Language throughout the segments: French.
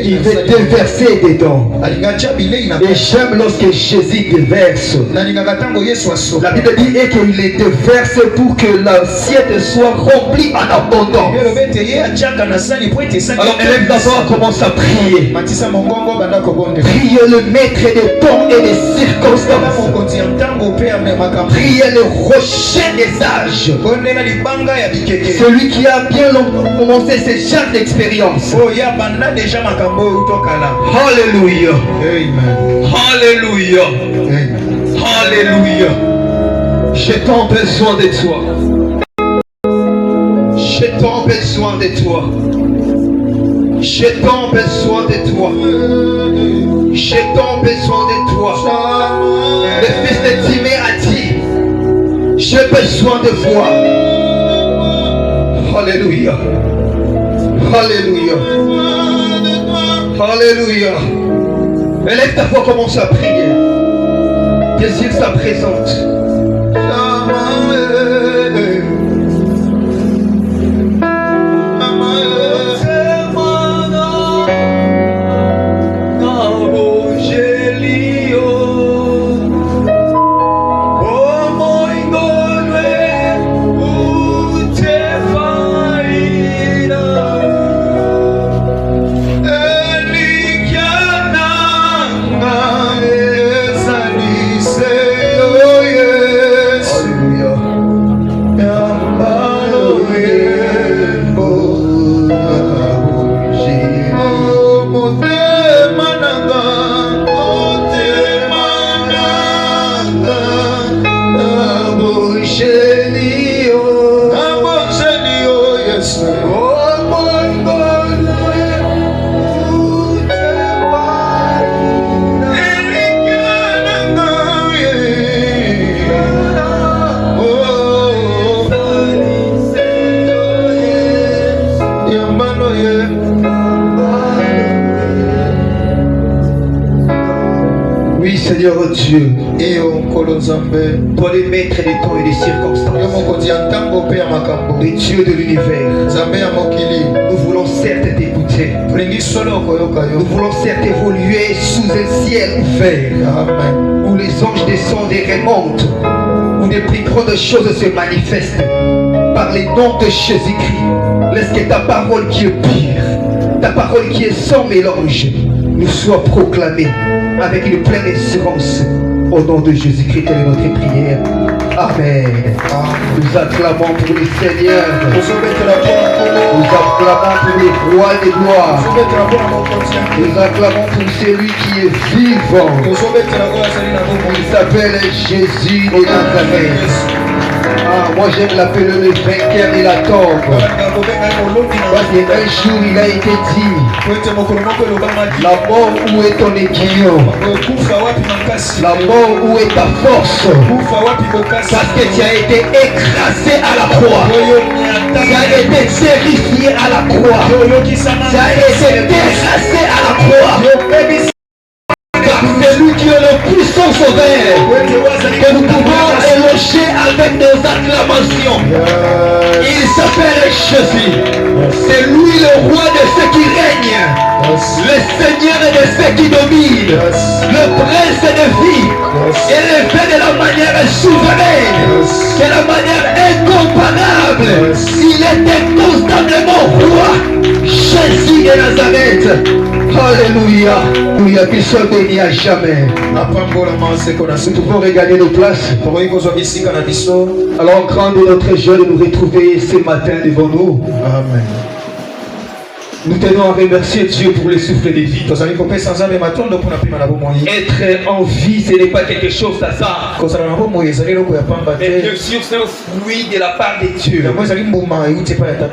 il veut déverser dedans. Et j'aime lorsque Jésus déverse. La Bible dit qu'il les déverse pour que l'assiette soit remplie en abondance. Alors élève d'abord, commence à prier. Priez le maître des temps et des circonstances. Priez le rocher des âges. Celui qui a bien commencé ce genre d'expérience. Alléluia. Alléluia. Alléluia. J'ai tant besoin de toi. J'ai tant besoin de toi. J'ai tant besoin de toi. J'ai tant besoin de toi. Le fils de Timée a dit, j'ai besoin de toi. Alléluia. Alléluia. Alléluia. Élève ta voix, commence à prier. Désire sa présence. Seigneur Dieu, toi le maître des temps et des circonstances, le Dieu de l'univers, nous voulons certes t'écouter, nous voulons certes évoluer sous un ciel ouvert, où les anges descendent et remontent, où les plus grandes choses se manifestent par les noms de Jésus-Christ. Laisse que ta parole qui est pure, ta parole qui est sans mélange, nous soit proclamée avec une pleine assurance. Au nom de Jésus-Christ, telle est notre prière. Amen. Nous acclamons pour le Seigneur. Nous acclamons pour le roi des gloires. Nous acclamons pour celui qui est vivant. Il s'appelle Jésus de Nazareth. Moi j'aime l'appeler le vainqueur de la tombe. Parce qu'un jour il a été dit, la mort, où est ton aiguillon? La mort, où est ta force? Parce que tu as été écrasé à la croix. Tu as été terrifié à la croix. Tu as été terrassé à la croix. C'est lui qui est le puissant sauveur que nous pouvons éloger avec nos acclamations. Il s'appelle Jésus. C'est lui le roi de ceux qui règnent, le Seigneur de ceux qui dominent, le prince de vie, élevé de la manière souveraine, de la manière incomparable. Il était constamment roi. Jésus de Nazareth. Alléluia. Alléluia. Qu'il soit béni à jamais. Nous pouvons regarder nos places. Alors grand de notre joie de nous retrouver ce matin devant nous. Amen. Nous tenons à remercier Dieu pour le souffle de vie. Être en vie, ce n'est pas quelque chose d'hasard. Et bien sûr, c'est un fruit de la part de Dieu.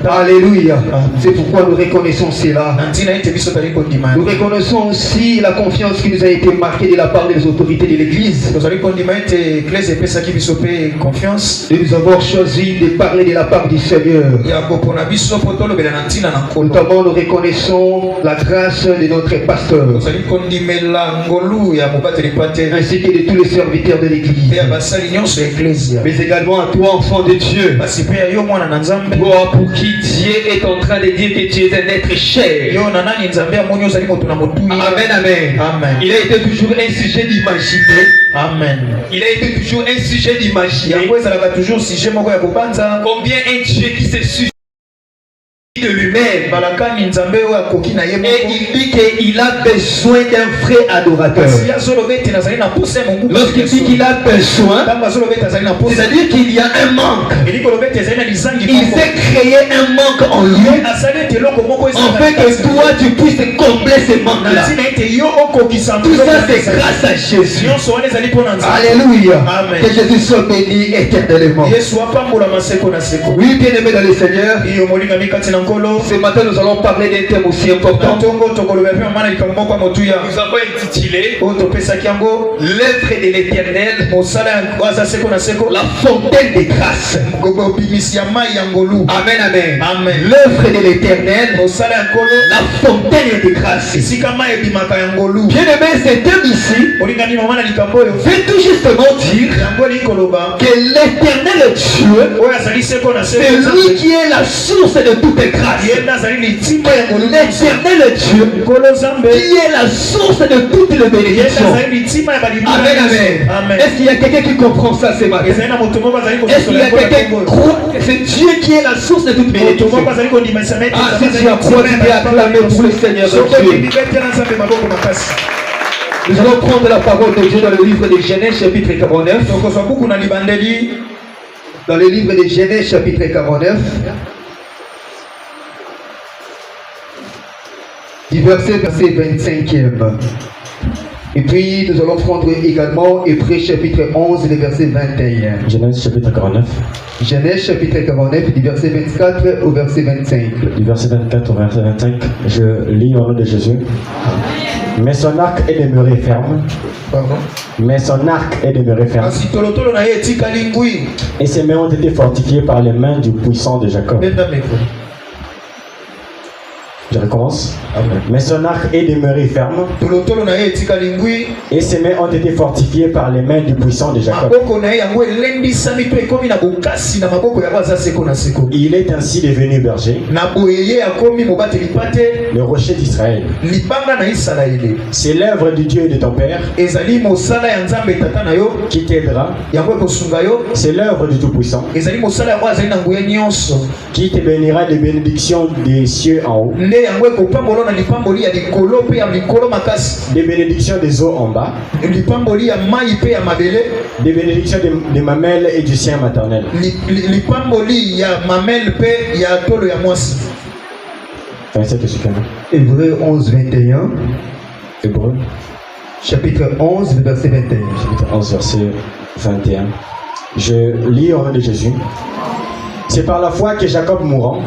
Alléluia. C'est pourquoi nous reconnaissons cela. Nous reconnaissons aussi la confiance qui nous a été marquée de la part des autorités de l'Église. De nous avoir choisi de parler de la part du Seigneur. Notamment, nous reconnaissons la grâce de notre pasteur ainsi que de tous les serviteurs de l'église, mais également à toi, enfant de Dieu, toi pour qui Dieu est en train de dire que tu es un être cher. Amen, amen. Amen. Il a été toujours un sujet d'imaginer. Amen. Il a été toujours un sujet d'imaginer combien un Dieu qui se suffit de lui-même, et il dit qu'il a besoin d'un vrai adorateur. Lorsqu'il dit qu'il a besoin, c'est-à-dire qu'il y a un manque. Il s'est créé un manque en lui, afin que toi tu puisses combler ce manque-là. Tout ça c'est grâce à Jésus. Alléluia. Amen. Que Jésus soit béni éternellement. Oui, bien aimé dans le Seigneur, ce matin nous allons parler d'un thème aussi important. Nous avons intitulé l'œuvre de l'Éternel, la fontaine de grâce. Amen, amen. Amen. L'œuvre de l'Éternel, la fontaine de grâce. Bien aimé, cet thème ici veut tout justement dire que l'Éternel Dieu, c'est lui qui est la source de toute grâce. L'éternel Dieu qui est la source de toutes les bénédictions. Amen, amen. Est-ce qu'il y a quelqu'un qui comprend ça ce matin? Est-ce qu'il y a quelqu'un qui croit que c'est Dieu qui est la source de toutes les bénédictions? Ah, si tu as croix, tu peux acclamer pour le Seigneur de Dieu. Nous allons prendre la parole de Dieu dans le livre de Genèse chapitre 49. Dans le livre de Genèse chapitre 49. Du verset 25e. Et puis nous allons prendre également Hébreux chapitre 11, le verset 21. Genèse chapitre 49. Genèse chapitre 49, du verset 24 au verset 25. Du verset 24 au verset 25, je lis au nom de Jésus. Mais son arc est demeuré ferme. Pardon? Mais son arc est demeuré ferme. Et ses mains ont été fortifiées par les mains du puissant de Jacob. Je recommence. Amen. Mais son arc est demeuré ferme. Et ses mains ont été fortifiées par les mains du puissant de Jacob. Il est ainsi devenu berger, le rocher d'Israël. C'est l'œuvre du Dieu de ton père qui t'aidera. C'est l'œuvre du Tout-Puissant qui te bénira de bénédictions des cieux en haut, des bénédictions des eaux en bas, des bénédictions des mamelles et du sein maternel. Hébreux 11, 21. Hébreux chapitre 11, verset 21. Chapitre 11, verset 21. Je lis au nom de Jésus. C'est par la foi que Jacob mourant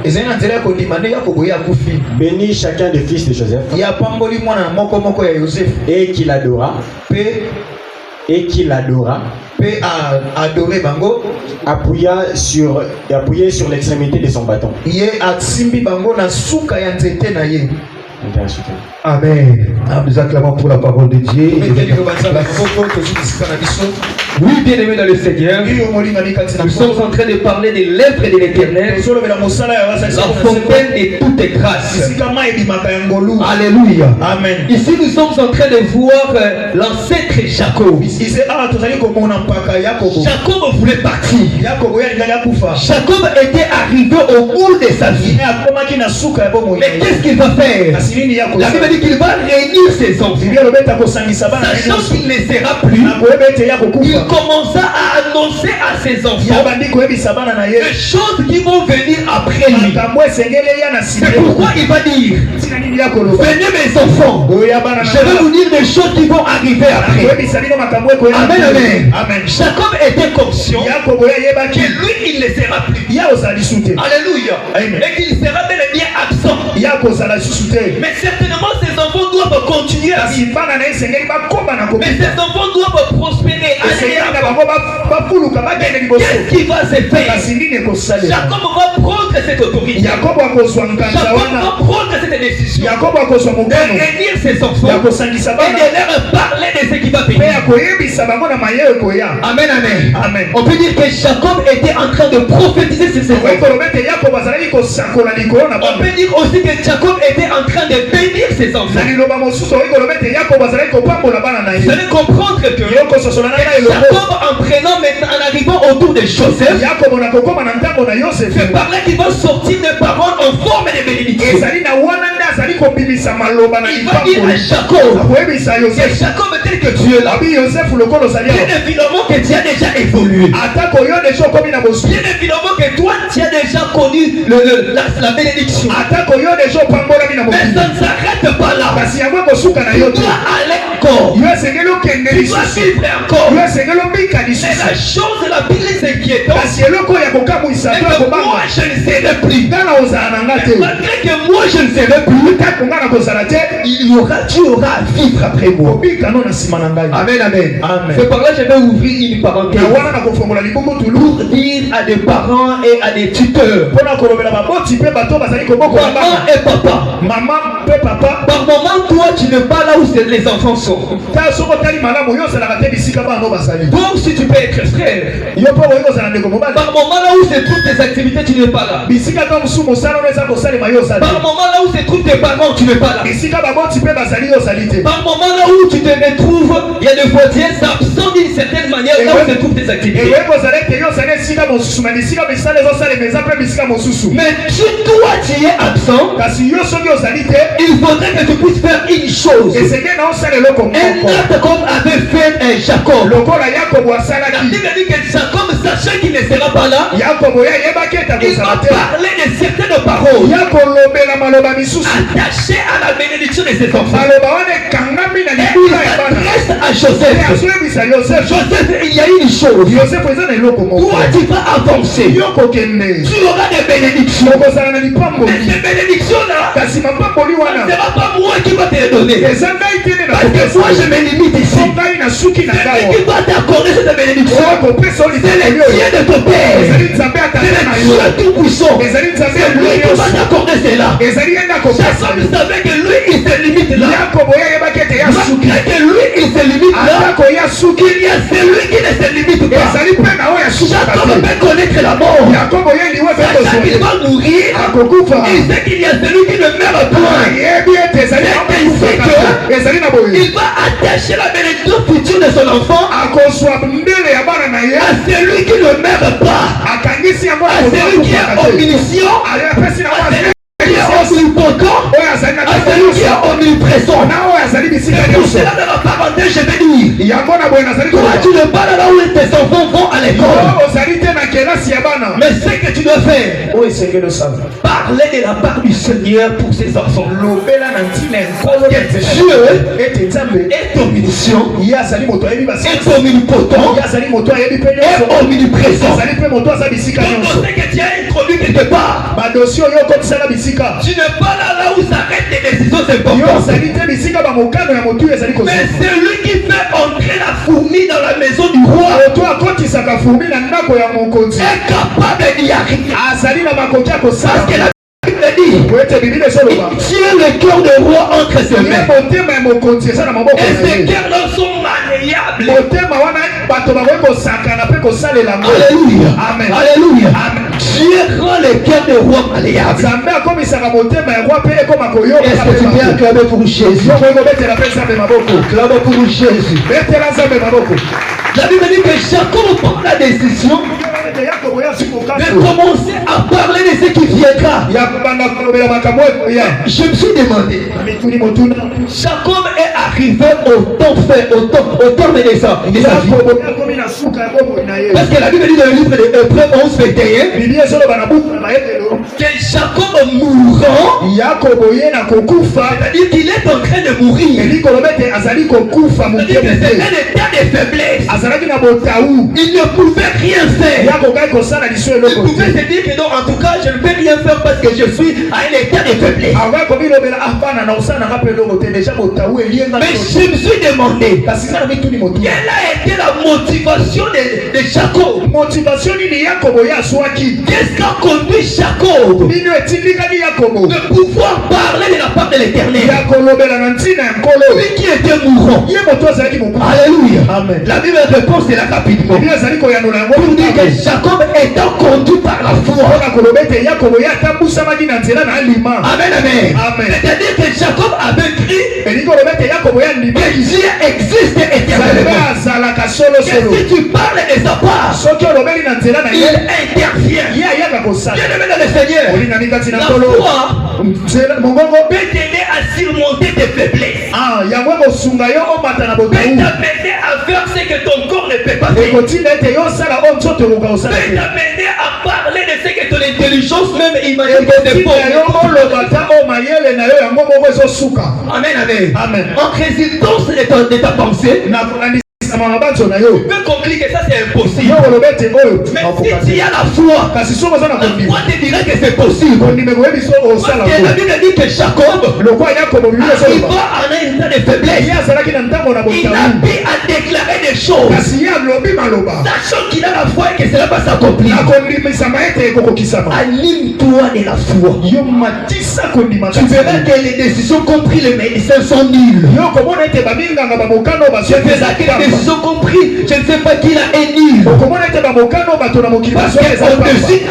bénit chacun des fils de Joseph et qu'il adora appuyé sur l'extrémité de son bâton. Amen. Nous acclamons pour la parole de Dieu. Oui, bien aimé dans le Seigneur, nous sommes en train de parler de l'œuvre de l'Éternel, la fontaine de toute grâce. Alléluia. Amen. Ici, nous sommes en train de voir l'ancêtre Jacob. Jacob voulait partir. Jacob était arrivé au bout de sa vie. Mais qu'est-ce qu'il va faire? La Bible dit qu'il va réunir ses enfants, sachant qu'il ne sera plus. Il commença à annoncer à ses enfants les choses qui vont venir après lui. C'est pourquoi il va dire: venez mes enfants, je vais vous dire des choses qui vont arriver après. Amen, amen. Jacob était conscient que lui il ne sera plus. Alléluia. Et qu'il sera bel et bien absent. Mais certainement ses enfants doivent continuer Mais ces enfants doivent prospérer. Qu'est-ce qui va se faire? Jacob va prendre cette autorité. Jacob va prendre cette décision de réunir ses enfants et de leur parler de ce qui va venir. Amen, amen. On peut dire que Jacob était en train de prophétiser sur ses enfants. On peut dire aussi que Jacob était en train de bénir ses enfants. Vous allez comprendre que Jacob, en prenant maintenant, en arrivant autour de Joseph, c'est par là qu'il va sortir des paroles en forme de bénédiction. Il va dire à Jacob que Jacob tel que tu es là, bien évidemment que tu as déjà évolué. Bien évidemment que toi tu as déjà connu la bénédiction. Mais ça ne s'arrête pas là. Tu dois aller encore. Tu dois vivre encore. Mais la chose la plus inquiétante, c'est que moi je ne serai plus. Malgré que moi je ne serai plus, tu auras à vivre après moi. Amen, amen. C'est par là que je vais ouvrir une parenthèse pour dire à des parents et à des tuteurs, maman et papa, par moment toi tu n'es pas là où les enfants sont. Donc si tu peux être frère, par moment là où se trouvent tes activités, tu n'es pas là. Par moment là où se trouvent tes parents, tu n'es pas là. Par moment là où tu te retrouves, il y a des fois tu es absent d'une certaine manière là où se trouvent tes activités. Mais si toi tu es absent, il faudrait que tu puisses faire une chose. Un acte comme avait fait Jacob. La Bible dit que Jacob, sachant qu'il ne sera pas là, il va parler de certaines paroles attachées à la bénédiction de ses enfants. Il s'adresse à Joseph. Joseph, il y a une chose. Toi, tu vas avancer. Tu auras des bénédictions. Mais ces bénédictions-là, ce ne sera pas moi qui va te les donner. Parce que moi, je me limite ici. Celui qui va t'accorder cette bénédiction, c'est le Dieu de ton père. C'est le Dieu tout-puissant. C'est lui qui va t'accorder cela. Jacob savait que lui, il se limite là. Malgré que lui, il se limite là, il y a celui qui ne se limite pas. Jacob peut connaître la mort. Sachant qu'il va mourir, il sait qu'il y a celui qui ne meurt point. Il va attacher la bénédiction future de son enfant à celui qui ne meurt pas, à celui qui est omniscient, à celui qui est omnipotent, à celui qui est omniprésent. Pour cela, dans la parenthèse, je vais dire, toi tu ne pas là où tes enfants vont à l'école. Mais ce que tu dois faire, parler de la part du Seigneur pour ses enfants. Dieu est omniscient, est omnipotent, est omniprésent. Donc ce que tu as introduit quelque part, tu n'es pas là où s'arrêtent les décisions importantes. Mais celui qui fait entrer la fourmi dans la maison du roi est capable d'y arriver. Parce que la Bible dit, tient le cœur de roi entre ses mains. Et ces cœurs-là sont malléables. Alléluia. Amen. Alléluia. Dieu rend le cœur de roi malléable. Est-ce que tu peux acclamer pour Jésus? Acclamer pour Jésus. La Bible dit que Jacob prend la décision de commencer à parler de ce qui viendra. Je me suis demandé, Jacob est arrivé au terme de sa vie. Parce que la Bible dit dans le livre de Hébreux 11:21 que Jacob mourant, c'est-à-dire qu'il est en train de mourir. C'est-à-dire que c'est un état de faiblesse. Il ne pouvait rien faire. Il pouvait se dire que non, en tout cas, je ne peux rien faire parce que je suis à un état de faiblesse. Mais je me suis demandé quelle a été la motivation de Jacob. Qu'est-ce qu'a conduit Jacob de pouvoir parler de la part de l'Éternel? Lui qui était mourant. Alléluia. Amen. La Bible répond c'est la rapidement. Pour dire que Jacob étant conduit par la foi. Amen, amen. C'est-à-dire que Jacob avait cru que Dieu existe éternellement. Que si tu parles de sa part, il intervient. Bien-aimé dans le Seigneur, la foi peut t'aider à surmonter tes faiblesses. Peut t'amener à faire ce que ton corps ne peut pas faire. Peut t'amener à parler de ce que ton intelligence même imagine que c'est bon. Amen, amen. En résidence de ta pensée, tu peux conclure que ça c'est impossible. Mais si tu as la foi, la foi te dira que c'est possible. Parce que la Bible dit que Jacob arriva en un état de faiblesse. Il a pu à déclarer des choses, sachant qu'il a la foi et que cela va s'accomplir. Anime-toi de la foi. Tu verras que les décisions qu'ont pris les médecins sont nulles. Tu verras que les décisions compris, je ne sais pas qui l'a est nul. Parce qu'au-dessus de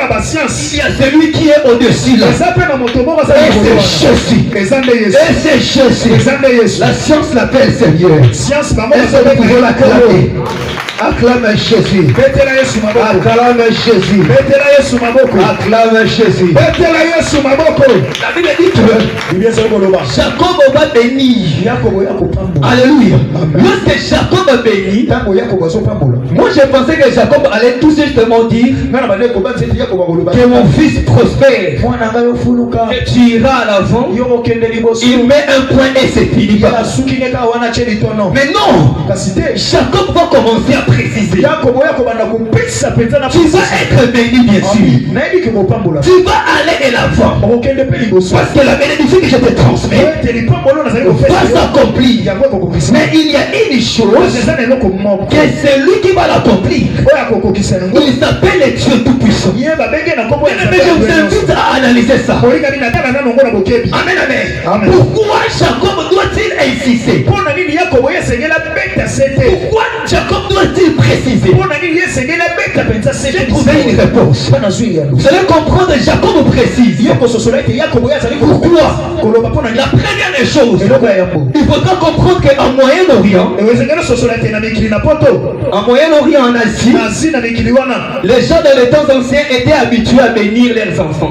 la science, il y a celui qui est au-dessus là. Et c'est Jésus. La science l'appelle Seigneur. Est-ce que nous pouvons l'acclamer? Acclame Jésus. Acclame Jésus. Acclame Jésus. La Bible dit que Jacob va bénir. Alléluia. Lorsque Jacob a béni, moi je pensais que Jacob allait tout simplement dire que mon fils prospère, que tu iras à l'avant, il met un point et c'est fini. Mais non, Jacob va commencer à préciser. Tu vas être béni bien sûr. Tu vas aller de l'avant. Parce que la bénédiction que je te transmets va s'accomplir. Mais il y a une chose que c'est lui qui va l'accomplir. Il s'appelle le Dieu Tout-Puissant. Mais je vous invite à analyser ça. Amen, amen. Pourquoi Jacob doit-il insister? Pourquoi Jacob doit-il préciser? J'ai trouvé une réponse. Vous allez comprendre, Jacob précise. Pourquoi? La première des choses, il faudra comprendre qu'en Moyen-Orient, en Asie, les gens dans les temps anciens étaient habitués à bénir leurs enfants.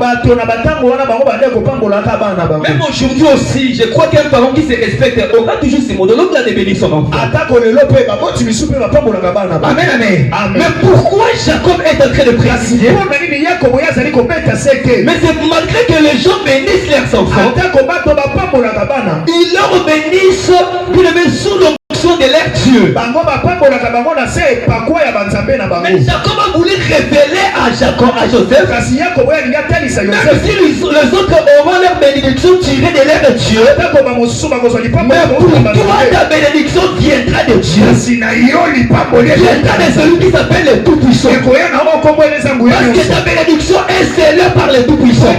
Même aujourd'hui aussi, je crois qu'un parent qui se respecte aura toujours ce mot de l'homme de bénir son enfant. Amen, amen. Mais pourquoi Jacob est en train de préciser? Mais c'est malgré que les gens bénissent leurs enfants, ils leur bénissent sous l'onction de leur Dieu. Mais Jacob a voulu révéler à Joseph, même si les autres auront leur bénédiction tirée de leur Dieu, mais pour toi ta bénédiction viendra de Dieu, viendra de celui qui s'appelle le Tout-Puissant. Parce que ta bénédiction est scellée par le Tout-Puissant.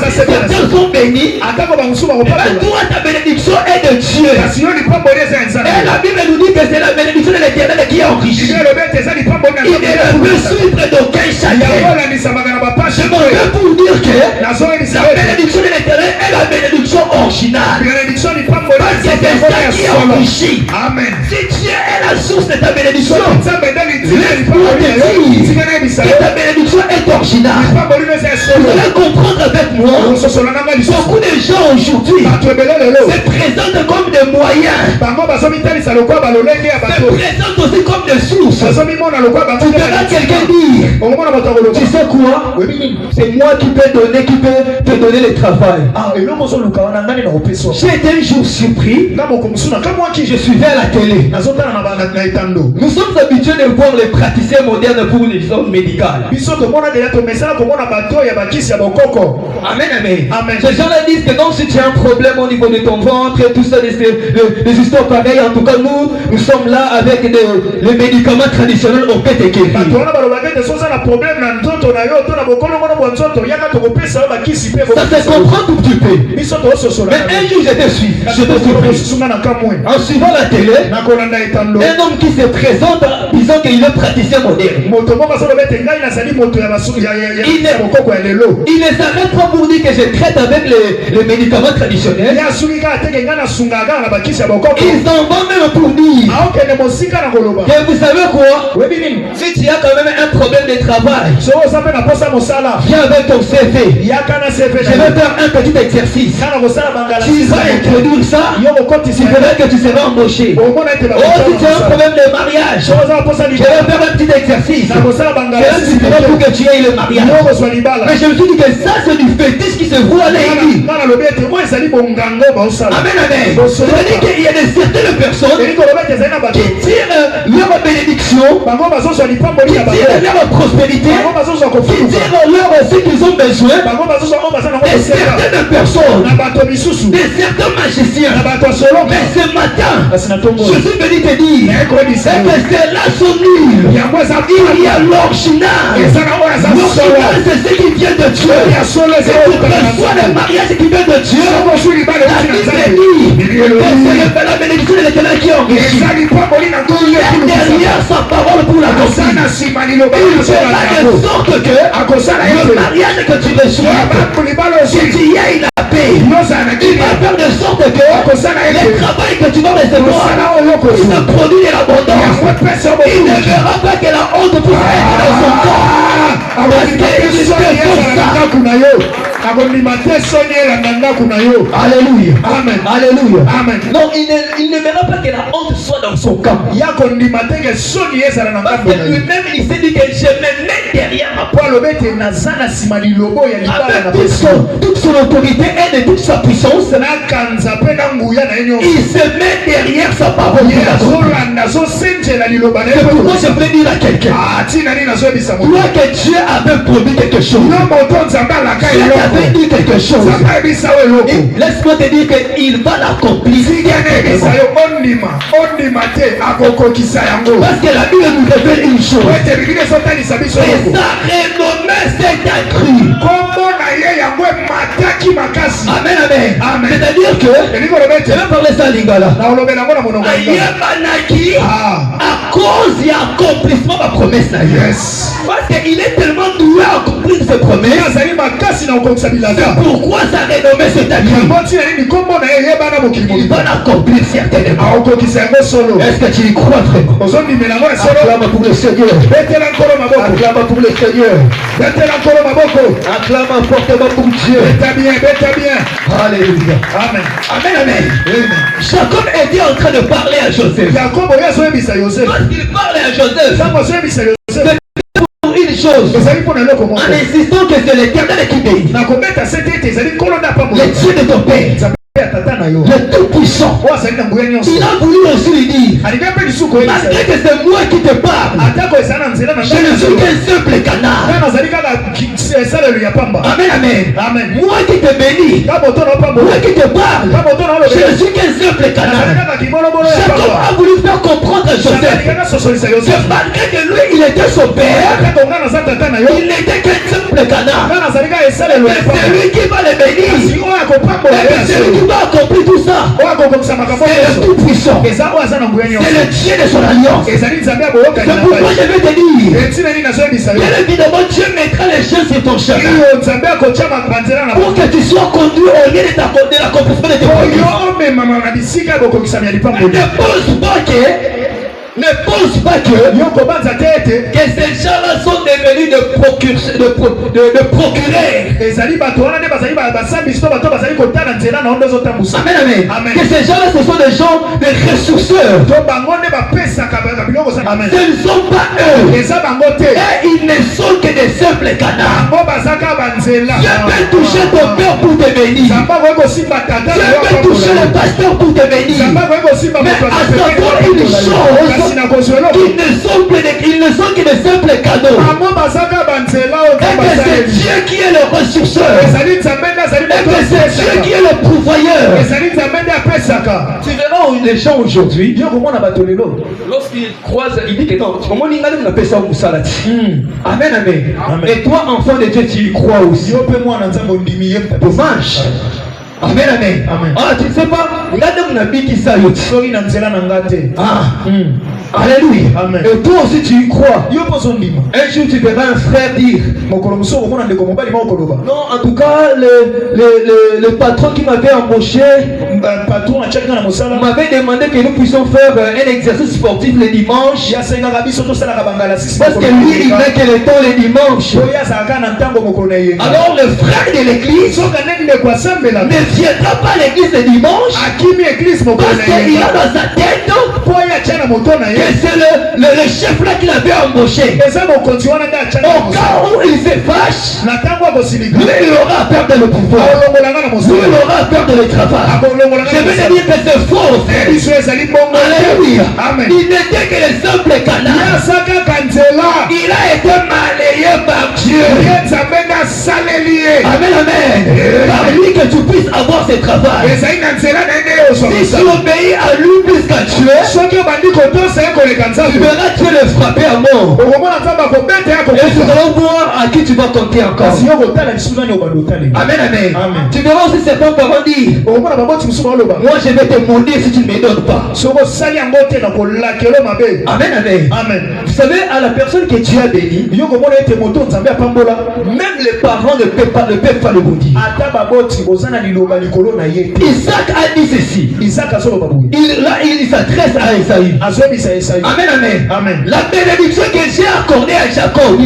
Certains sont bénis, et toi ta bénédiction est de Dieu. Et la Bible nous dit que c'est la bénédiction de l'Éternel qui est enrichie. Il ne peut suivre d'aucun chacun. Je m'en vais pour dire que la bénédiction de l'Éternel est la bénédiction originale. Parce que c'est ça qui est enrichi. Amen. Si Dieu est la la source de ta bénédiction. Laisse-moi te dire que ta bénédiction est originale. Vous allez comprendre avec moi. Beaucoup de gens aujourd'hui se présentent comme des moyens. Se présentent aussi comme des sources. Tu verras quelqu'un dire, tu sais quoi? C'est moi qui peux donner, qui peut te donner le travail. J'ai été un jour surpris quand je suivais à la télé. Nous sommes habitués de voir les praticiens modernes pour les zones médicales. Amen, amen. Ces gens-là disent que donc si tu as un problème au niveau de ton ventre et tout ça, des histoires pareilles, en tout cas nous sommes là avec les médicaments traditionnels au PTK. Ça se comprend tout petit peu. Mais un jour j'étais surpris. En suivant la télé, un homme qui se présente disant qu'il est praticien moderne. Il ne s'arrête pas pour dire que je traite avec les médicaments traditionnels. Ils s'en vont même pour dire que vous savez quoi? Si tu as quand même un problème de travail, viens avec ton CV. Je vais faire un petit exercice. Tu vas introduire ça. Tu verras que tu seras embauché. Oh, si tu as un problème de mariage, je vais faire un petit exercice. Tu verras pour que tu aies le mariage. Mais je me suis dit que ça c'est du fétiche qui se voit à l'église. Amen, amen. C'est-à-dire qu'il y a certaines personnes qui tirent leur bénédiction, qui tirent leur prospérité, qui tirent leur ce qu'ils ont besoin de certaines personnes, de certains magiciens. Mais ce matin, je suis venu te dire que ceux-là sont nuls. Il y a l'original. L'original, c'est ce qui vient de Dieu. C'est tout que soit le mariage qui vient de Dieu. La Bible dit que c'est la bénédiction de l'Éternel qui enrichit. Derrière sa parole pour la doctrine. Il fera de sorte que le mariage que tu reçois, si tu y as une paix, il va faire de sorte que le travail que tu vas recevoir, il se produit de l'abondance. Il ne verra pas que la honte puisse être dans son corps. Parce qu'il est comme ça. Alléluia. Amen. Alléluia. Amen. Non, il ne verra pas que la honte soit dans son camp. Parce que lui-même, il s'est dit que je me mets derrière ma parole. Avec toute son autorité et de toute sa puissance, il se met derrière sa parole. C'est pourquoi je peux dire à quelqu'un, toi que Dieu avait promis quelque chose, avait dit quelque chose, laisse-moi te dire qu'il va l'accomplir. Parce que la Bible nous révèle une chose, et sa renommée s'est accrue. Amen, amen. C'est-à-dire que je vais parler ça à Lingala. À cause et accomplissement de ma promesse. Parce qu'il est tellement doué à accomplir ses promesses. C'est pourquoi sa renommée s'est accrue. Il va l'accomplir certainement. Est-ce que tu y crois vraiment? Acclame pour le Seigneur. Acclame pour le Seigneur. Acclame fortement pour Dieu. Alléluia. Amen. Amen, amen. Jacob était en train de parler à Joseph. Lorsqu'il parlait à Joseph, c'est pour une chose, en insistant que c'est l'Éternel qui bénit. Le Dieu de ton père, le tout-puissant, il a voulu aussi lui dire, malgré que c'est moi qui te parle, je ne suis qu'un simple canard. Amen, amen. Moi qui te bénis, moi qui te parle, je ne suis qu'un simple canard. Jacob a voulu faire comprendre à Joseph que malgré que lui il était son père, il n'était qu'un simple canard. Mais c'est lui qui va le bénir. Et c'est lui qui va accomplir tout ça. C'est le tout-puissant. C'est le Dieu de son alliance. C'est pourquoi je vais te dire, bien évidemment Dieu mettra les choses sur ton chemin pour que tu sois conduit au lieu de l'accomplissement de tes promesses. Ne pense pas que ne pense pas que ces gens-là sont devenus de procureurs. Amen, amen. Que ces gens-là, ce sont des gens de ressourceurs. Amen. Ce ne sont pas eux. Et ils ne sont que des simples canards. Dieu peut toucher ton père pour te bénir. Dieu peut toucher le pasteur pour te bénir. Mais à savoir une chose, ils ne sont que des simples cadeaux. Et que c'est Dieu qui est le ressourceur. Et que c'est Dieu qui est le pourvoyeur. Tu verras les gens aujourd'hui, lorsqu'ils croisent, ils disent que non, amen, amen. Et toi, enfant de Dieu, tu y crois aussi. Dommage. Amen, amen. Ah, tu ne sais pas, regarde mon habit qui s'ajoute. Alléluia. Amen. Et toi aussi tu y crois. Un jour tu verras un frère dire non, en tout cas le patron qui m'avait embauché m'avait demandé que nous puissions faire un exercice sportif le dimanche parce que lui il met que le temps le dimanche. Alors le frère de l'église ne viendra pas à l'église le dimanche parce qu'il a dans sa tête que c'est le chef là qui l'avait embauché. Au cas où il se fâche, lui il aura à perdre le pouvoir. Lui il aura à perdre le travail. Je veux dire que c'est faux. Alléluia. Il n'était que le simple canard. Il a été malayé par Dieu. Amen, amen. Par lui que tu puisses avoir ce travail. Si tu obéis à lui plus qu'à Dieu, tu verras Dieu le frapper à mort. Et tu allons voir à qui tu vas compter encore. Amen, amen. Tu verras aussi certains parents dire moi je vais te maudire si tu ne me donnes pas. Amen, amen. Vous savez, à la personne que Dieu a béni, même les parents ne peuvent pas le maudire. Isaac a dit ceci. Il s'adresse à Esaü. Amen, amen. La bénédiction que j'ai accordée à Jacob,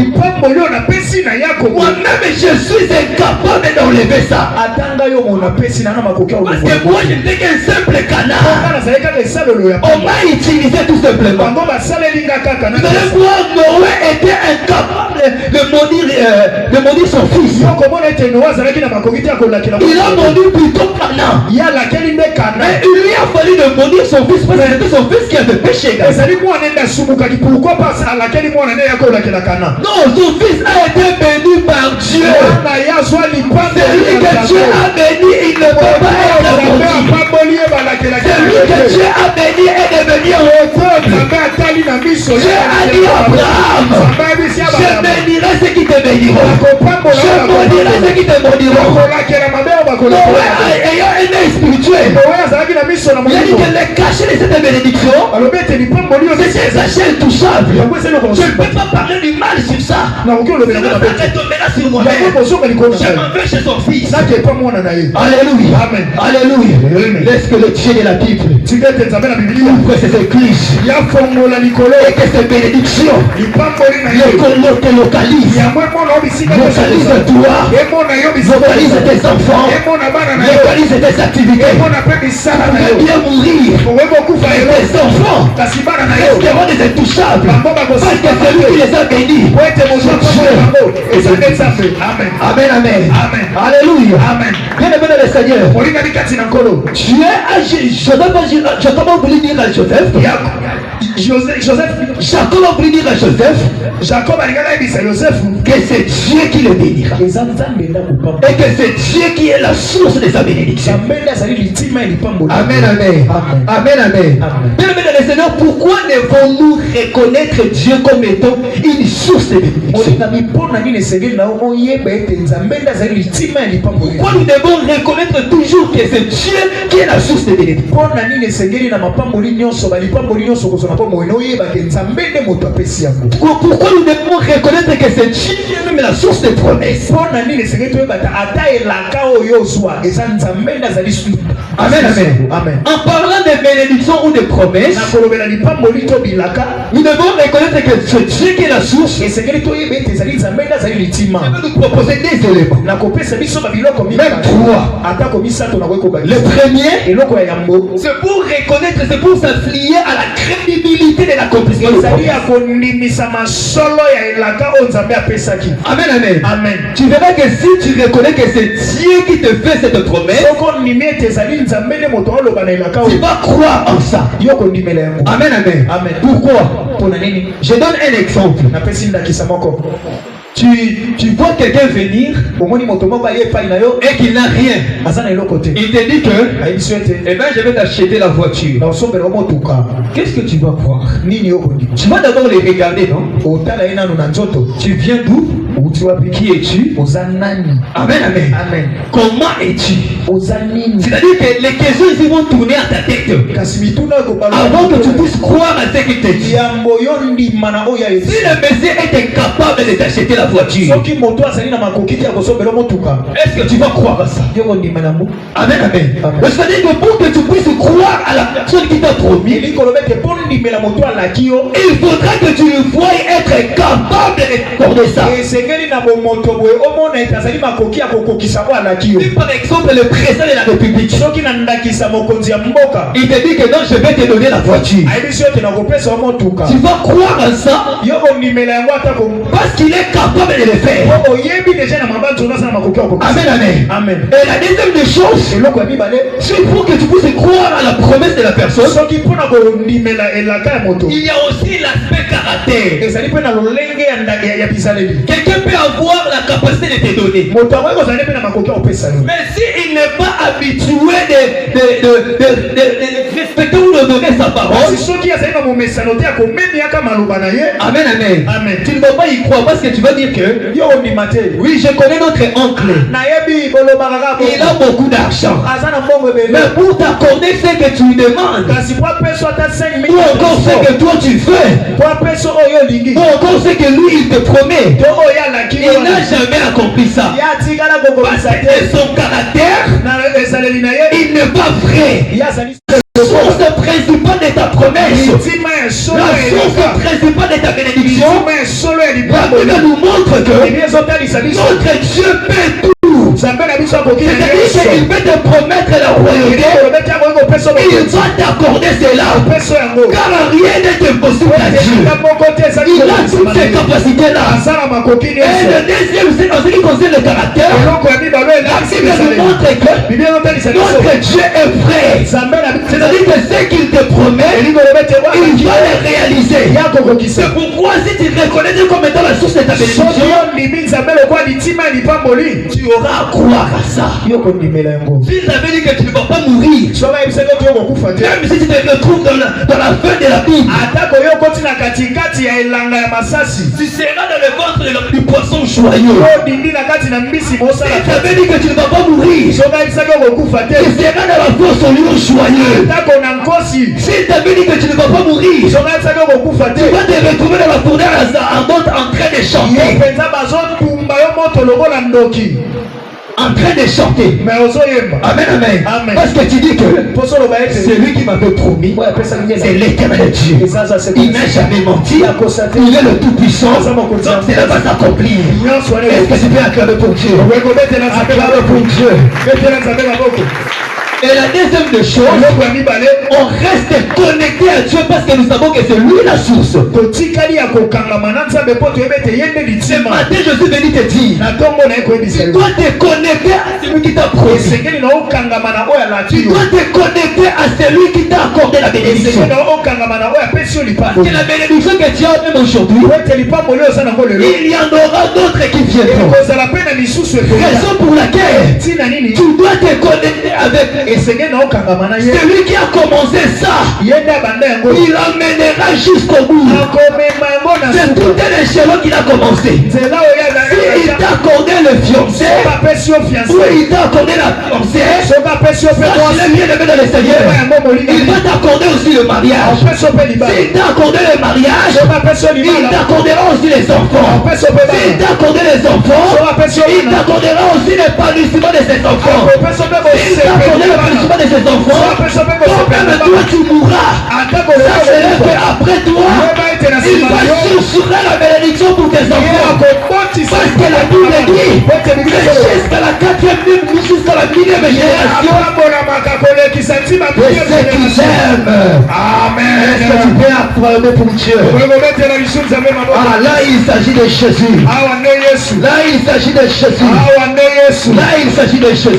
moi-même je suis incapable d'enlever ça. Parce que moi je n'étais qu'un simple canard. On m'a utilisé tout simplement. Vous allez voir, Noé était incapable de maudire son fils. Il a maudit plutôt Canaan. Mais il lui a fallu de maudire son fils parce que c'était son fils qui avait péché. Non, son fils a été béni par Dieu. Celui que Dieu a béni, il ne peut pas être maudit. Celui que Dieu a béni est devenu heureux. Dieu a dit à Abraham, je bénirai ceux qui te béniront. Je maudirai ceux qui te maudiront. Noé ayant un œil spirituel, il a dit que le cachet de cette bénédiction, c'est un cachet intouchable. Je ne peux pas parler du mal sur ça. Sinon ça retombera sur moi-même. Je m'en vais chez son fils. Alléluia. Alléluia. Laisse que le Dieu de la Bible ouvre ses églises et que ces bénédictions te localisent. Localise toi, localise tes enfants, localise tes activités. Tu veux bien mourir et tes enfants resteront des intouchables parce que celui qui les a bénis, amen, amen. Alléluia. Bien aimé dans le Seigneur, Jacob a voulu dire à Joseph, Jacob a voulu dire à Joseph que c'est Dieu qui le bénira et que c'est Dieu qui est la source de sa bénédiction. Amen, amen. Amen, amen. Bien aimé dans le Seigneur, pourquoi devons-nous reconnaître Dieu comme étant une source de bénédiction? Pourquoi nous devons reconnaître toujours que c'est Dieu qui est la source de bénédiction? Pourquoi nous devons reconnaître que c'est Dieu qui est même la source de promesses? Amen, amen. Amen. En parlant de bénédictions ou de promesses, nous devons reconnaître que c'est Dieu qui est la source. Et c'est que toi, il nous proposer des éléments. Même trois. Le premier, c'est pour reconnaître, c'est pour s'affilier à la crédibilité de l'accomplissement de la Amen, amen. Amen. Tu verras que si tu reconnais que c'est Dieu qui te fait cette promesse, tu vas croire en ça. Amen, amen. Amen. Pourquoi? Je donne un exemple. Tu vois quelqu'un venir et qu'il n'a rien. Il te dit que eh ben, je vais t'acheter la voiture. Qu'est-ce que tu vas croire? Tu vas d'abord les regarder, non? Tu viens d'où? Qui es-tu? Amen, amen. Amen. Comment es-tu? C'est-à-dire que les questions ici vont tourner à ta tête avant que tu puisses croire à ce qu'il te dit. Si le Messie est incapable de t'acheter la voiture, est-ce que tu vas croire à ça? Amen, amen. C'est-à-dire que pour que tu puisses croire à la personne qui t'a promis, il faudra que tu le voies être capable d'accorder ça. Si par exemple le président de la République, il te dit que non, je vais te donner la voiture, tu vas croire à ça parce qu'il est capable de le faire. Amen, amen. Amen. Et la deuxième des choses, c'est pour que tu puisses croire à la promesse de la personne, il y a aussi l'aspect caractère. Quelqu'un peut avoir la capacité de te donner, mais s'il n'est pas habitué de respecter ou d'honorer sa parole, amen, amen, amen. Tu ne vas pas y croire parce que tu vas dire que oui, je connais notre oncle, il a beaucoup d'argent, mais pour t'accorder ce que tu lui demandes, ou encore ce que toi tu fais, ou encore ce que lui il te promet, il n'a jamais accompli ça. Parce que son caractère, il n'est pas vrai. La source principale de ta promesse, la source principale de ta bénédiction, la Bible nous montre que notre Dieu peut tout. C'est-à-dire qu'il peut te promettre la royauté, il va t'accorder cela, car rien n'est impossible à Dieu. Il a toutes ces capacités-là. Et le deuxième, c'est en ce qui concerne le caractère, la Bible nous montre que notre Dieu est vrai. C'est-à-dire que ce qu'il te promet, il va le réaliser. C'est pourquoi si tu reconnais Dieu comme étant la source de ta bénédiction, tu auras à croire à ça. S'il avait dit que tu ne vas pas mourir, même si tu te retrouves dans la fin de la Bible, tu seras dans le ventre du poisson joyeux. Il t'avait dit que tu ne vas pas mourir, tu seras dans la fosse au lion joyeux. S'il t'avait dit que tu ne vas pas mourir, tu vas te retrouver dans la fournaise ardente en train de chanter. En train de chanter. Amen, amen. Parce que tu dis que c'est lui qui m'avait promis, c'est l'éternel Dieu. Il n'a jamais menti. Il est le tout-puissant. Donc cela va s'accomplir. Est-ce que tu peux acclamer pour Dieu? Acclamer pour Dieu. Et la deuxième des choses, on reste connecté à Dieu parce que nous savons que c'est lui la source. Ce matin, je suis venu te dire, tu dois te connecter à celui qui t'a promis. Tu dois te connecter à celui qui t'a accordé la bénédiction. C'est la bénédiction que tu as même aujourd'hui. Il y en aura d'autres qui viendront. Raison pour laquelle tu dois te connecter avec celui qui a commencé ça. Il amènera jusqu'au bout. C'est tout un échelon qu'il a commencé. Il t'a accordé le fiancé, ou il t'a accordé la fiancée, il va t'accorder aussi le mariage. S'il t'a accordé le mariage, il t'accordera aussi les enfants. S'il t'a accordé les enfants, il t'accordera aussi l'épanouissement de ses enfants. S'il t'a accordé l'épanouissement de ses enfants, millième génération de ceux qui aiment. Amen. Est-ce que tu peux acclamer pour Dieu? Ah, là il s'agit de Jésus. Là il s'agit de Jésus. Là il s'agit de Jésus.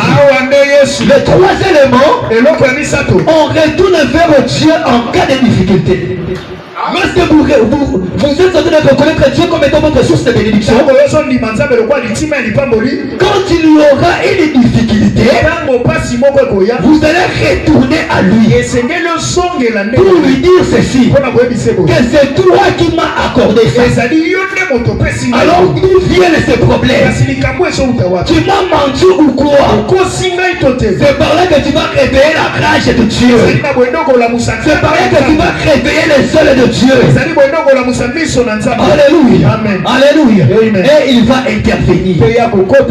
Le troisième élément, on retourne vers Dieu en cas de difficulté. Lorsque vous êtes en train de reconnaître Dieu comme étant votre source de bénédiction, quand il y aura une difficulté, vous allez retourner à lui pour lui dire ceci, que c'est toi qui m'as accordé ça. Alors d'où viennent ces problèmes? Tu m'as menti ou quoi? C'est par là que tu vas réveiller la rage de Dieu. C'est par là que tu vas réveiller les seuls de Dieu. Alléluia. Amen. Alléluia. Amen. Et il va intervenir.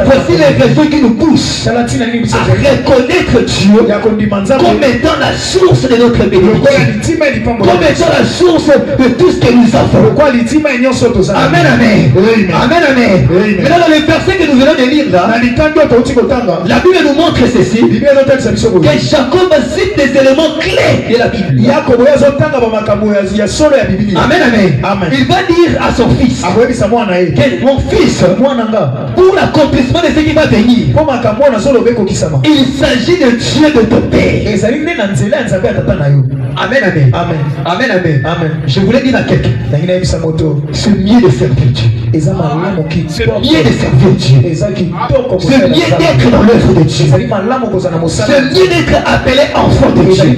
Voici les raisons qui nous poussent à reconnaître Dieu comme étant la source de notre bénédiction, comme étant la source de tout ce que nous avons. Amen, amen. Amen, amen. Maintenant dans les versets que nous venons de lire là, la Bible nous montre ceci, que Jacob cite des éléments clés de la Bible. Amen, amen, amen. Il va dire à son fils que mon fils, pour l'accomplissement de ce qui va venir, il s'agit de Dieu de ton père. Amen, amen, amen, amen, amen, amen. Je voulais dire à quelqu'un, c'est mieux de servir Dieu. C'est mieux de servir Dieu. C'est mieux d'être dans l'œuvre de Dieu. C'est mieux d'être appelé enfant de Dieu.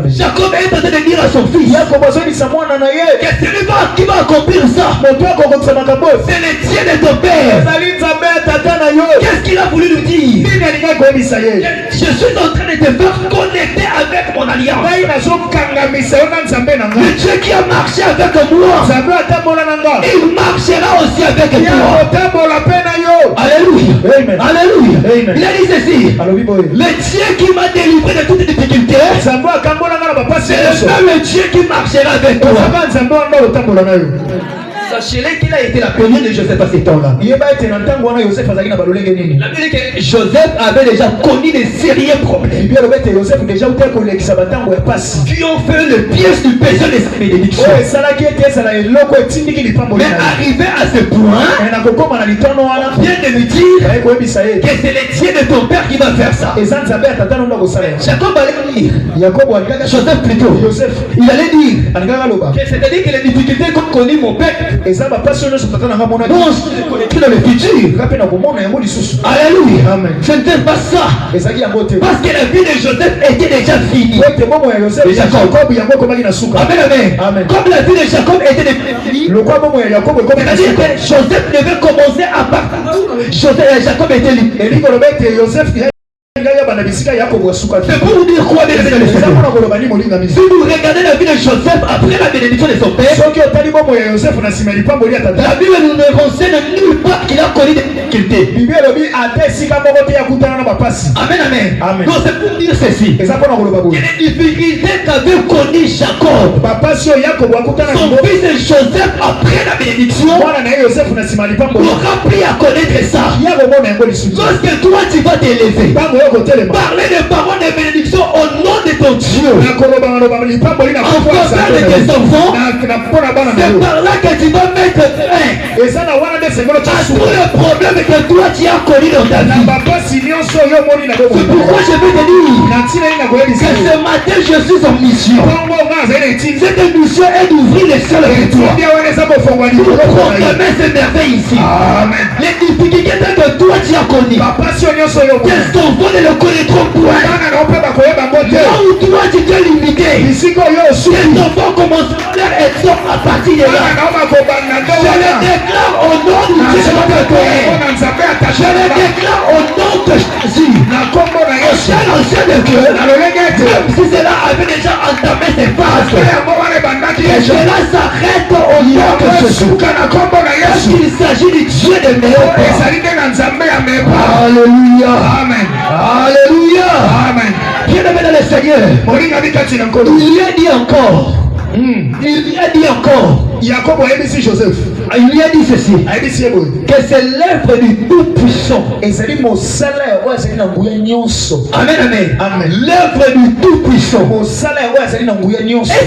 Jacob est en train de dire à son fils que celui qui va accomplir ça, c'est le Dieu de ton père. Qu'est-ce qu'il a voulu nous dire? Je suis en train de te faire connecter avec mon alliance. Le Dieu qui a marché avec moi, il marchera aussi avec toi. Alléluia. Alléluia. Il a dit ceci, le Dieu qui m'a délivré de toutes les difficultés, c'est le même Dieu qui marchera avec toi. Sachez-le qu'il a été la première de Joseph à ce temps-là. La Bible dit que Joseph avait déjà connu des sérieux problèmes qui ont fait le piège du péché de sa bénédiction. Mais arrivé à ce point, vient de me dire que c'est le Dieu de ton père qui va faire ça. Jacob allait dire, Joseph plutôt, il allait dire que c'est-à-dire que les difficultés qu'ont connu mon père, bon, je dans le futur. Alléluia. Ce n'était pas ça. Parce que la vie de Joseph était déjà finie. Amen, amen. Comme la vie de Jacob était déjà finie, c'est-à-dire que Joseph devait commencer à partir. Jacob était libre. C'est pour vous dire quoi, bien sûr. Si vous regardez la vie de Joseph après la bénédiction de son père, la Bible nous ne renseigne nulle part qu'il a connu des difficultés. Amen, amen. Donc c'est pour dire ceci. Les difficultés qu'avait connu Jacob, son fils Joseph après la bénédiction, aura appris à connaître ça. Lorsque toi tu vas t'élever, parler des paroles de bénédiction au nom de ton Dieu en faveur de tes enfants, c'est par là que tu vas mettre fin à tous les problèmes que toi tu as connus dans ta vie. C'est pourquoi je vais te dire que ce matin je suis en mission. Cette mission est d'ouvrir les cieux avec toi pour proclamer ces merveilles ici. Les difficultés que toi tu as connues, tes enfants ne le connaîtront point. Là où toi tu t'es limité, tes enfants commenceront leur exode à partir de là. Je le déclare au nom du Dieu de notre Père. Je le déclare au nom de Jésus. Au ciel ancien de Dieu, même si cela avait déjà entamé ses phases, que cela s'arrête au nom de Jésus. Parce qu'il s'agit du Dieu de mes pères. Alléluia. Amen. Alléluia. Amen. Bien-aimé dans le Seigneur, il a dit encore. Il a dit encore. Il lui a dit ceci, que c'est l'œuvre du Tout-Puissant. Amen, amen. Amen. L'œuvre du Tout-Puissant. Est-ce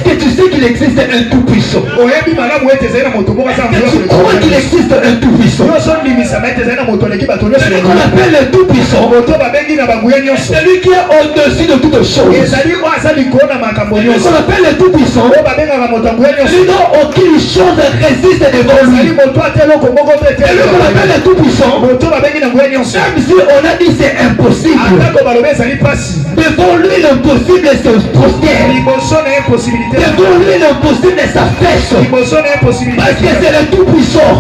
que tu sais qu'il existe un Tout-Puissant? Est-ce que tu crois qu'il existe un Tout-Puissant? C'est qu'on appelle le Tout-Puissant. Celui qui est au-dessus de toutes choses. Qu'on appelle le Tout-Puissant. Celui dont aucune chose résiste devant lui. Celui qu'on appelle le Tout-Puissant. Même si on a dit c'est impossible, devant lui l'impossible se prosterne. Devant lui l'impossible s'affaisse. Parce que c'est le Tout-Puissant.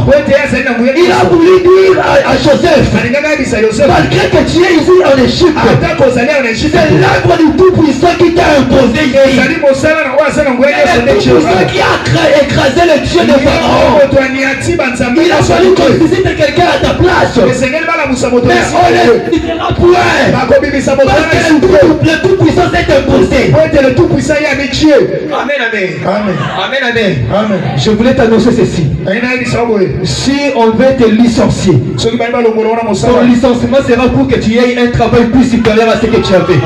Il a voulu dire à Joseph, malgré que tu es ici en Égypte, c'est l'œuvre du Tout-Puissant qui t'a imposé ici. C'est le Tout-Puissant qui a écrasé le Dieu de Pharaon. Il a fallu qu'on visite quelqu'un à ta place. Mais on ne dira point. Parce que le Tout-Puissant s'est imposé. Amen, amen. Amen, amen. Je voulais t'annoncer ceci. Si on veut te licencier, ton licenciement sera pour que tu aies un travail plus supérieur à ce que tu avais.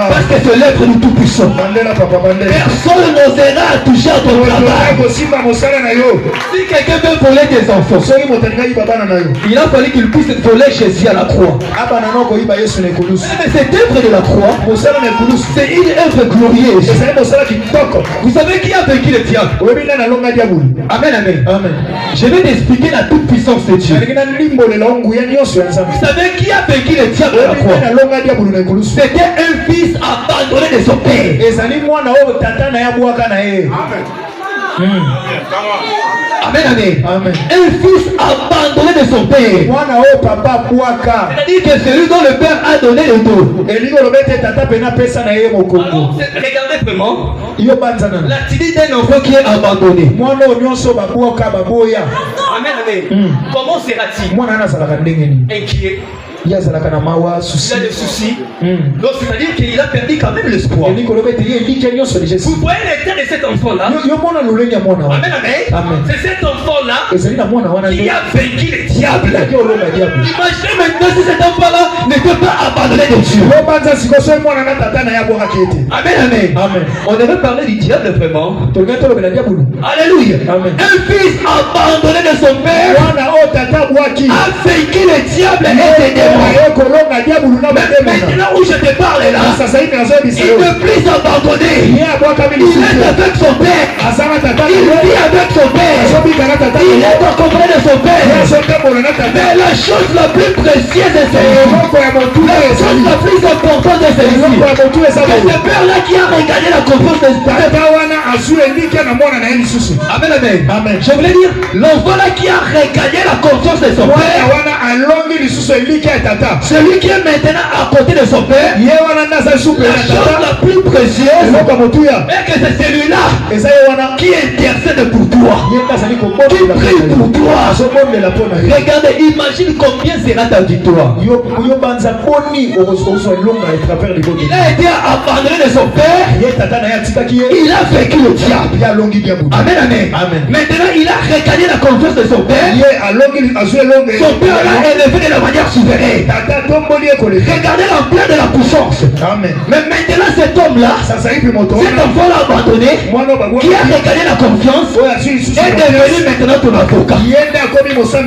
Parce que c'est l'œuvre du Tout-Puissant. Personne n'osera toucher à ton travail. Si quelqu'un veut voler tes enfants, il a fallu qu'il puisse voler Jésus à la croix. Mais cette œuvre de la croix, c'est une œuvre glorieuse. Vous savez qui a vaincu le diable? Amen, amen. Je vais t'expliquer la toute puissance de Dieu. Vous savez qui a vaincu le diable à la croix? C'était un fils abandonné de son père. Amen, amen. Un fils abandonné de son père. C'est-à-dire que celui dont le père a donné le dos. Regardez vraiment l'attitude d'un enfant qui est abandonné. Amen, amen. Comment sera-t-il? Inquiet. Il a des soucis. Donc c'est-à-dire qu'il a perdu quand même l'espoir. Vous voyez l'état de cet enfant-là? Amen, amen. C'est cet enfant-là qui a vaincu le diable. Imaginez maintenant si cet enfant-là n'était pas abandonné de Dieu. Amen, amen. On devait parler du diable vraiment. Alléluia. Un fils abandonné de son père a vaincu le diable et ses démons. Maintenant où je te parle là, il ne plus abandonné. Il est avec son père. Il vit avec son père. Il est accompagné de son père. Mais la chose la plus précieuse est celle-ci. La chose la plus importante est celle-ci. C'est ce père-là qui a regardé la confiance de son père. Amen, amen. Je voulais dire, l'enfant-là qui a regardé la confiance de son père. Celui qui est maintenant à côté de son père, la chose la plus précieuse est que c'est celui-là qui intercède pour toi, qui prie pour toi. Regardez, imagine combien sera ta victoire. Il a été abandonné de son père, il a vécu le diable. Amen, amen. Maintenant il a regagné la confiance de son père. Son père l'a élevé de la manière souveraine. Regardez l'ampleur de la puissance. Amen. Mais maintenant cet homme-là, cet enfant-là abandonné, qui a regardé la confiance, est devenu maintenant ton avocat.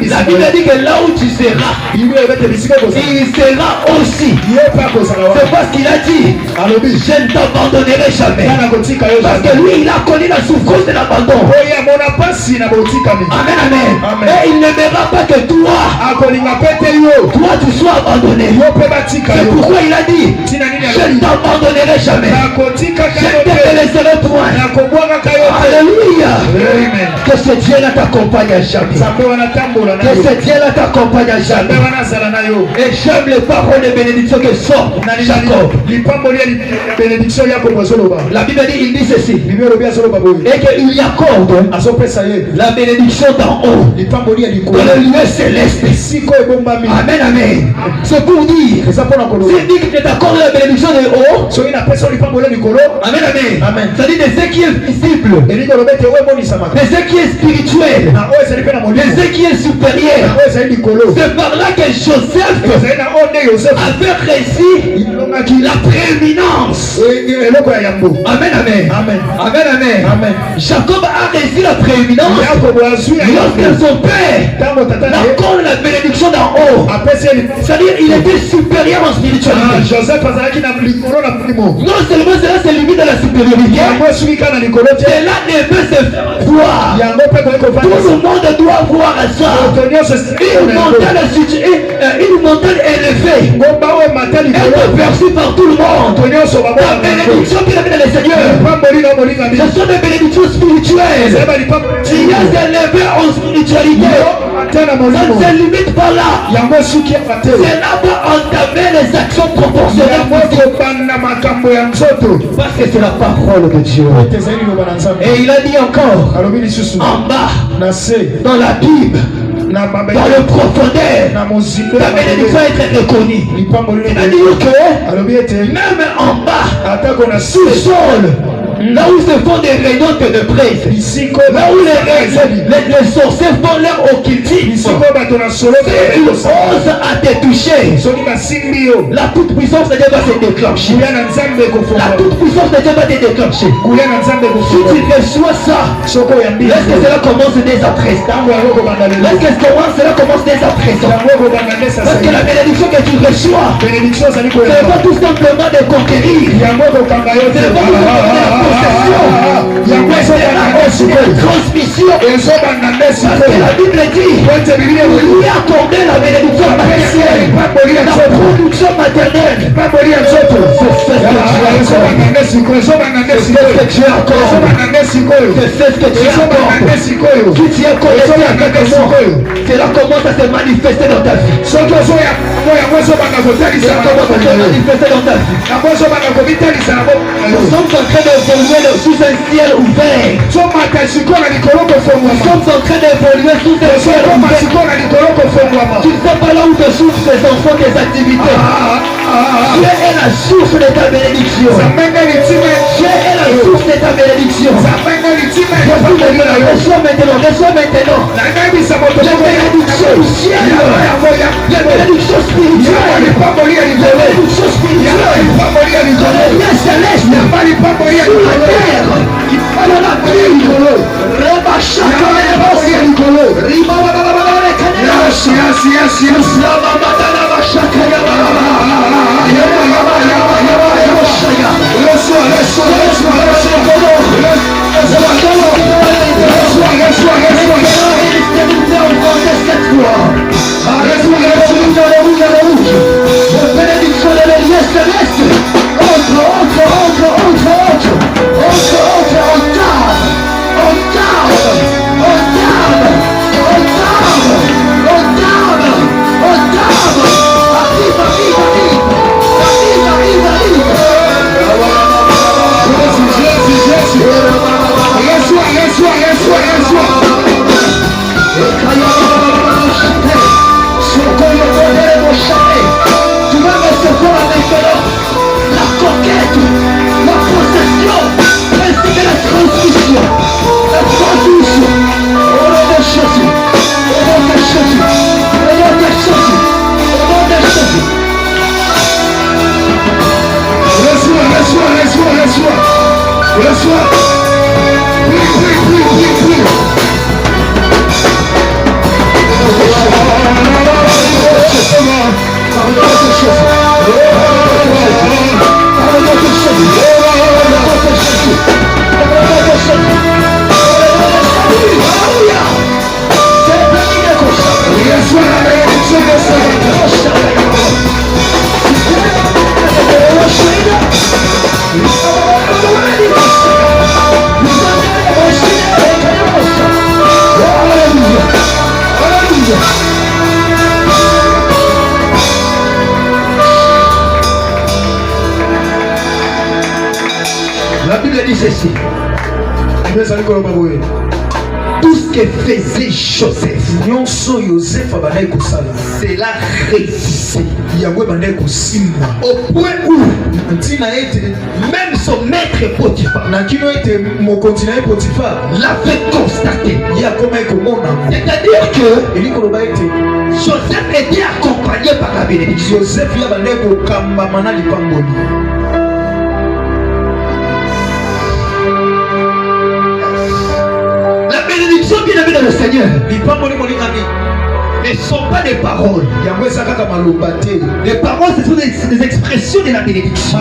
La Bible dit que là où tu seras, il sera aussi. C'est parce qu'il a dit, je ne t'abandonnerai jamais. Parce que lui, il a connu la souffrance de l'abandon. Amen, amen. Et il n'aimera pas que toi tu sois abandonné. C'est pourquoi il a dit, je ne t'abandonnerai jamais. Je ne te laisserai point. Alléluia. Que ce Dieu-là t'accompagne à jamais. Que ce Dieu-là t'accompagne à jamais. Et j'aime les paroles de bénédiction que sort Jacob. La Bible dit, il dit ceci, et qu'il y accorde la bénédiction d'en haut dans le lieu céleste. Amen, amen. C'est pour dire, c'est dit que tu accordes la bénédiction de haut. Amen, amen. Ça dit de ce qui est ici visible, de ce qui est spirituel, de ce qui est supérieur. C'est par là que Joseph avait réussi la prééminence. Amen, amen. Amen, amen. Jacob a réussi la prééminence lorsque son père accorde la bénédiction d'en haut. C'est-à-dire il était supérieur en spiritualité. Non seulement cela se limite à la supériorité, cela ne peut se faire voir. Tout le monde doit voir ça. Une montagne élevée est perçue par tout le monde. La bénédiction qui amène le Seigneur, ce sont des bénédictions spirituelles. Si il y a élevé en spiritualité, ça ne se limite pas là. Cela va entamer les actions proportionnelles. Parce que c'est la parole de Dieu. Et il a dit encore, en bas, dans la Bible, dans le profondeur, la bénédiction est très reconnue. C'est-à-dire que même en bas, sous-sol, là où se font des réunions de presse, là où les sorciers font leur occultisme, s'ils osent à te toucher, la toute puissance de Dieu va se déclencher. La toute puissance de Dieu va te déclencher. Si tu reçois ça, laisse que cela commence dès à présent. Laisse que cela commence dès à présent. Parce que la bénédiction que tu reçois, ce n'est pas tout simplement de conquérir. Ce n'est pas tout simplement de transmission. Parce que la Bible dit lui accorder la bénédiction matérielle, la production maternelle. Cela commence à se manifester dans ta vie. Cela commence à se manifester dans ta vie. Nous sommes en train d'évoluer sous un ciel ouvert. Nous sommes en train d'évoluer sous un ciel ouvert. Tu ne sais pas là où te sourcent tes enfants, tes activités. Dieu est la source de ta bénédiction. Dieu est la source de ta bénédiction. Reçois maintenant. La bénédiction du ciel. La bénédiction spirituelle. La bénédiction spirituelle. La céleste. Sur la terre. Alors la Bible. Reba chaka. La Bible dit ceci. Tout ce que faisait Joseph, cela réussissait. Au point où, même son maître Potiphar l'avait constaté. C'est-à-dire que Joseph était accompagné par la bénédiction. La bénédiction bien aimée dans le Seigneur ne sont pas des paroles. Les paroles, ce sont des expressions de la bénédiction.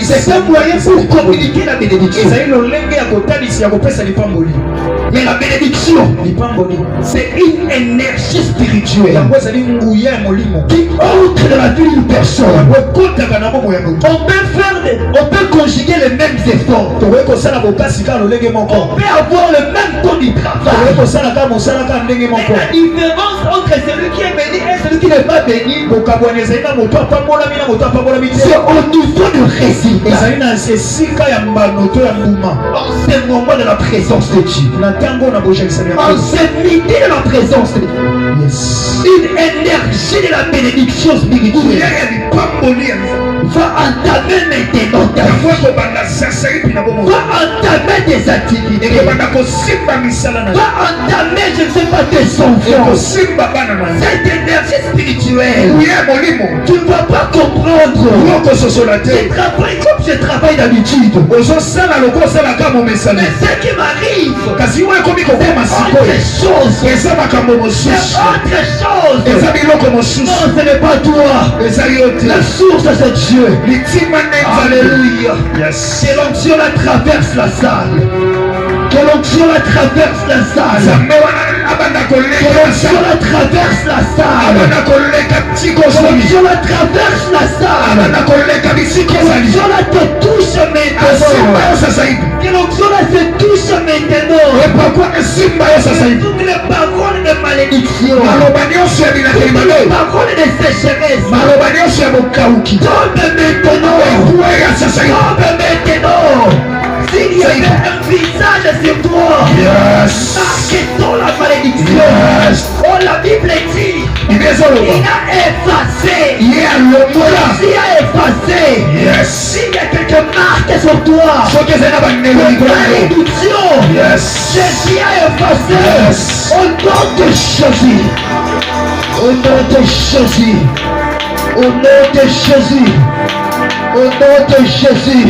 C'est un moyen pour communiquer la bénédiction. Mais la bénédiction, c'est une énergie spirituelle qui entre dans la vie d'une personne. On peut conjuguer les mêmes efforts. On peut avoir le même temps du travail. La différence entre celui qui est béni et celui qui n'est pas béni, c'est au niveau du résultat. En ce moment de la présence de Dieu, en cette minute de la présence de Dieu, une énergie de la bénédiction spirituelle va entamer maintenant ta vie. Va entamer des activités. Va entamer, je ne sais pas, tes enfants. Cette énergie spirituelle, tu ne vas pas comprendre. Je travaille comme je travaille d'habitude. Mais ce qui m'arrive, c'est autre chose. C'est autre chose. Non, ce n'est pas toi. La source c'est Dieu. Alléluia. Que l'onction la traverse la salle. Que l'onction la traverse la salle. Que l'onction la traverse la salle. Que l'onction la traverse la salle. Que l'onction la te touche maintenant. Que l'onction la se touche maintenant. Toutes les paroles de malédiction. Toutes les paroles de sécheresse. Tombe maintenant. S'il y avait un visage sur toi, marquez-toi la malédiction. Oh, la Bible dit, il a effacé. Il a effacé. S'il y a quelques marques sur toi, malédiction, Jésus a effacé. Au nom de Jésus. Au nom de Jésus. Au nom de Jésus. Au nom de Jésus.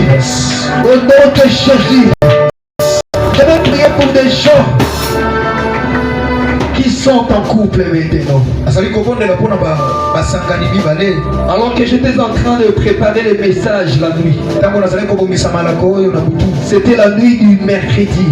Au nom de Jésus. Je vais prier pour des gens qui sont en couple maintenant. Alors que j'étais en train de préparer les messages la nuit. C'était la nuit du mercredi.